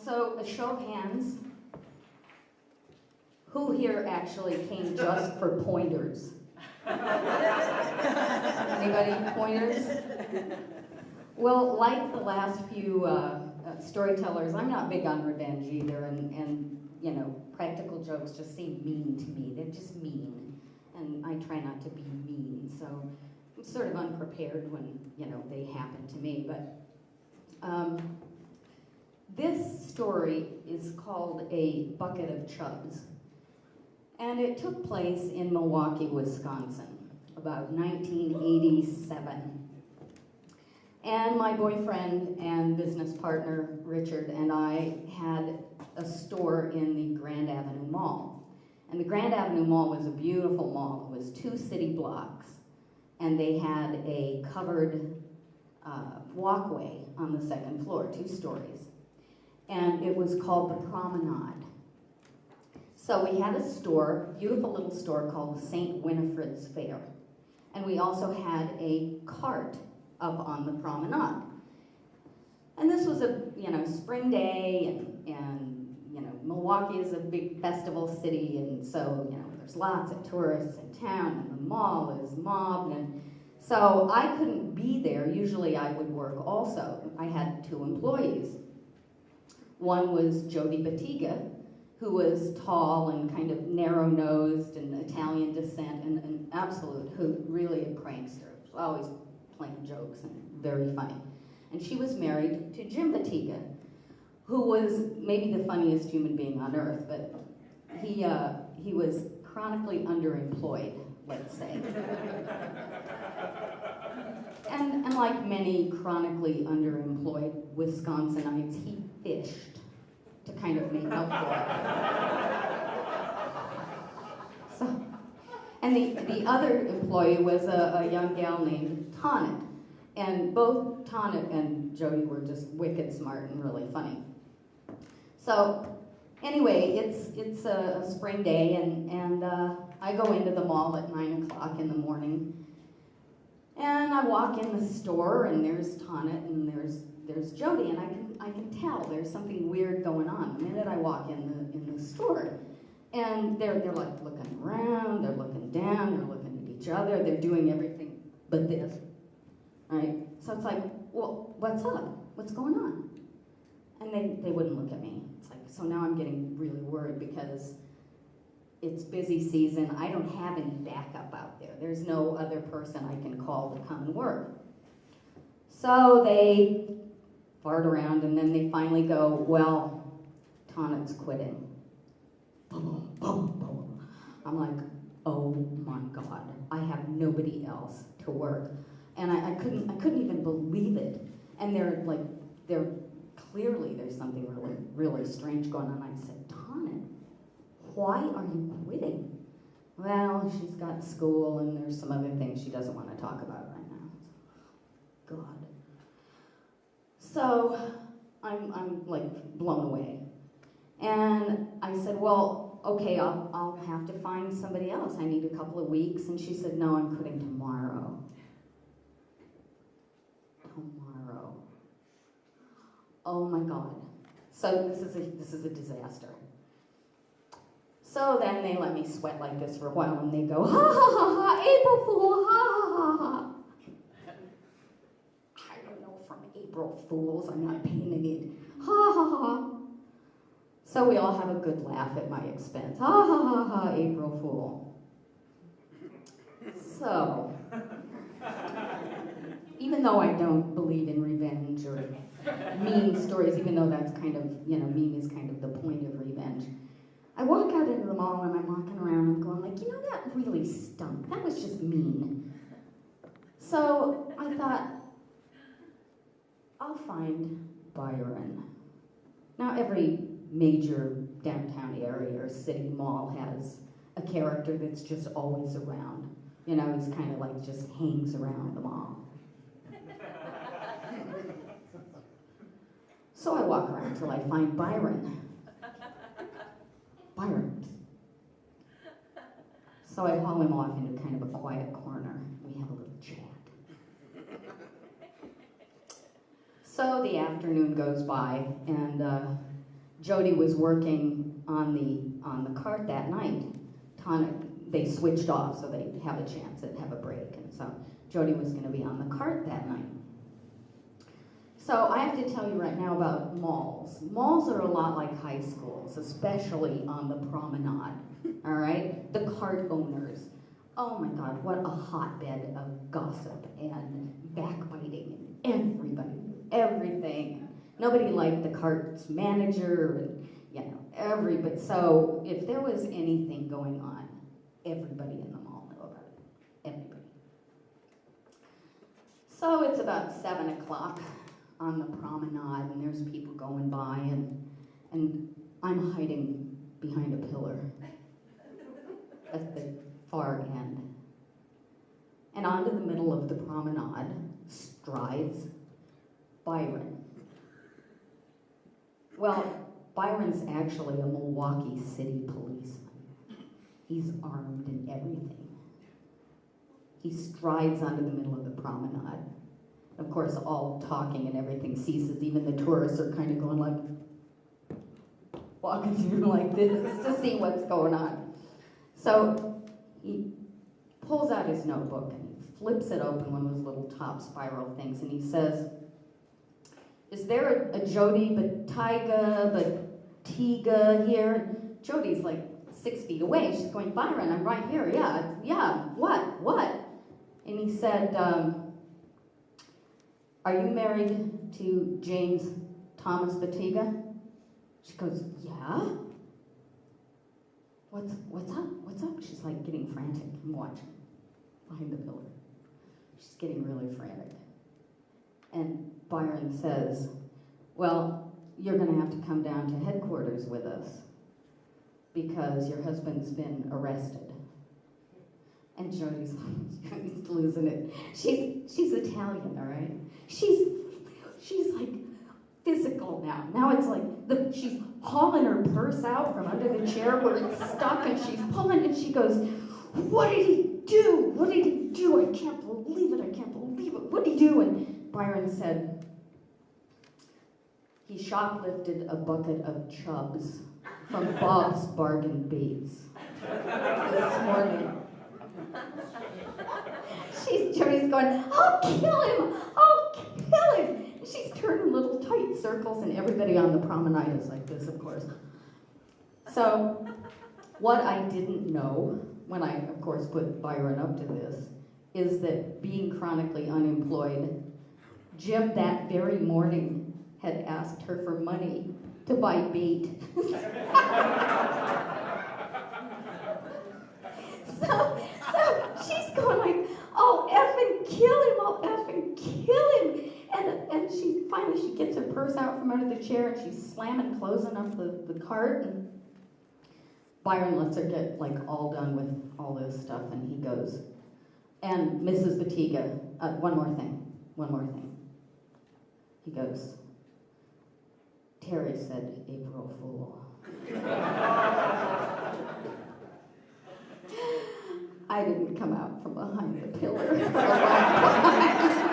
So a show of hands. Who here actually came just for pointers? Anybody pointers? Well, like the last few storytellers, I'm not big on revenge either, and you know, practical jokes just seem mean to me. They're just mean, and I try not to be mean, so I'm sort of unprepared when, you know, they happen to me. But this story is called A Bucket of Chubs, and it took place in Milwaukee, Wisconsin, about 1987. And my boyfriend and business partner, Richard, and I had a store in the Grand Avenue Mall. And the Grand Avenue Mall was a beautiful mall. It was 2 city blocks, and they had a covered walkway on the 2nd floor, 2 stories. And it was called the Promenade. So we had a store, beautiful little store called St. Winifred's Fair. And we also had a cart up on the promenade. And this was a, you know, spring day, and you know, Milwaukee is a big festival city, and so, you know, there's lots of tourists in town, and the mall is mobbed, and so I couldn't be there. Usually I would work also. I had 2 employees. One was Jody Batiga, who was tall and kind of narrow-nosed and Italian descent, and an absolute hoot, really a prankster, always playing jokes and very funny. And she was married to Jim Batiga, who was maybe the funniest human being on earth, but he was chronically underemployed, let's say. And like many chronically underemployed Wisconsinites, he fished to kind of make up for it. So, and the other employee was a young gal named Tonnet. And both Tonnet and Jody were just wicked smart and really funny. So anyway, it's a spring day, and I go into the mall at 9 o'clock in the morning. And I walk in the store, and there's Tonnet, and there's Jody, and I can tell there's something weird going on the minute I walk in the store. And they're like looking around, they're looking down, they're looking at each other, they're doing everything but this, right? So it's like, well, what's up? What's going on? And they wouldn't look at me. It's like, so now I'm getting really worried because it's busy season. I don't have any backup out there. There's no other person I can call to come and work. So they fart around, and then they finally go, well, Tonnet's quitting. Boom, boom, boom. I'm like, oh my God, I have nobody else to work. And I couldn't even believe it. And they're clearly there's something really, really strange going on. I said, Tonnet, why are you quitting? Well, she's got school, and there's some other things she doesn't want to talk about right now. God. So I'm like blown away. And I said, well, okay, I'll have to find somebody else. I need a couple of weeks. And she said, no, I'm quitting tomorrow. Tomorrow. Oh my God. So this is a disaster. So then they let me sweat like this for a while, and they go, ha ha ha ha, April Fool, ha ha ha ha. I don't know from April Fools, I'm not paying any, ha ha ha. So we all have a good laugh at my expense. Ha ha ha ha, April Fool. So, even though I don't believe in revenge or mean stories, even though that's kind of, you know, mean is kind of the point of revenge, I walk out into the mall and I'm walking around and going like, you know, that really stunk. That was just mean. So I thought, I'll find Byron. Now every major downtown area or city mall has a character that's just always around. You know, he's kind of like just hangs around the mall. So I walk around until I find Byron. Byron. So I haul him off into kind of a quiet corner. We have a little chat. So the afternoon goes by, and Jody was working on the cart that night. They switched off so they'd have a chance at have a break, and so Jody was going to be on the cart that night. So I have to tell you right now about malls. Malls are a lot like high schools, especially on the promenade, all right? The cart owners. Oh my God, what a hotbed of gossip and backbiting and everything. Nobody liked the cart's manager and, everybody. So if there was anything going on, everybody in the mall knew about it. Everybody. So it's about 7 o'clock on the promenade, and there's people going by, and I'm hiding behind a pillar at the far end. And onto the middle of the promenade strides Byron. Well, Byron's actually a Milwaukee City policeman. He's armed and everything. He strides onto the middle of the promenade. Of course, all talking and everything ceases. Even the tourists are kind of going like, walking through like this to see what's going on. So he pulls out his notebook and he flips it open, one of those little top spiral things, and he says, "Is there a Jody Batiga here?" Jody's like 6 feet away. She's going, "Byron, I'm right here. Yeah, what? And he said, "Are you married to James Thomas Batiga?" She goes, "Yeah." What's up? She's like getting frantic. I'm watching behind the pillar. She's getting really frantic. And Byron says, "Well, you're going to have to come down to headquarters with us because your husband's been arrested." And Jody's losing it. She's Italian, all right? She's like physical now. Now it's like she's hauling her purse out from under the chair where it's stuck, and she's pulling, and she goes, "What did he do? I can't believe it. What did he do?" And Byron said, "He shoplifted a bucket of chubs from Bob's Bargain Baits this morning." Jody's going, I'll kill him! She's turning little tight circles, and everybody on the promenade is like this, of course. So, what I didn't know, when I, of course, put Byron up to this, is that being chronically unemployed, Jim that very morning had asked her for money to buy bait. So she's going like, "I'll effing kill him. And she gets her purse out from under the chair, and she's closing up the cart, and Byron lets her get like all done with all this stuff, and he goes, "And Mrs. Batiga, one more thing. He goes, "Terry said April Fool." I didn't come out from behind the pillar for a long time.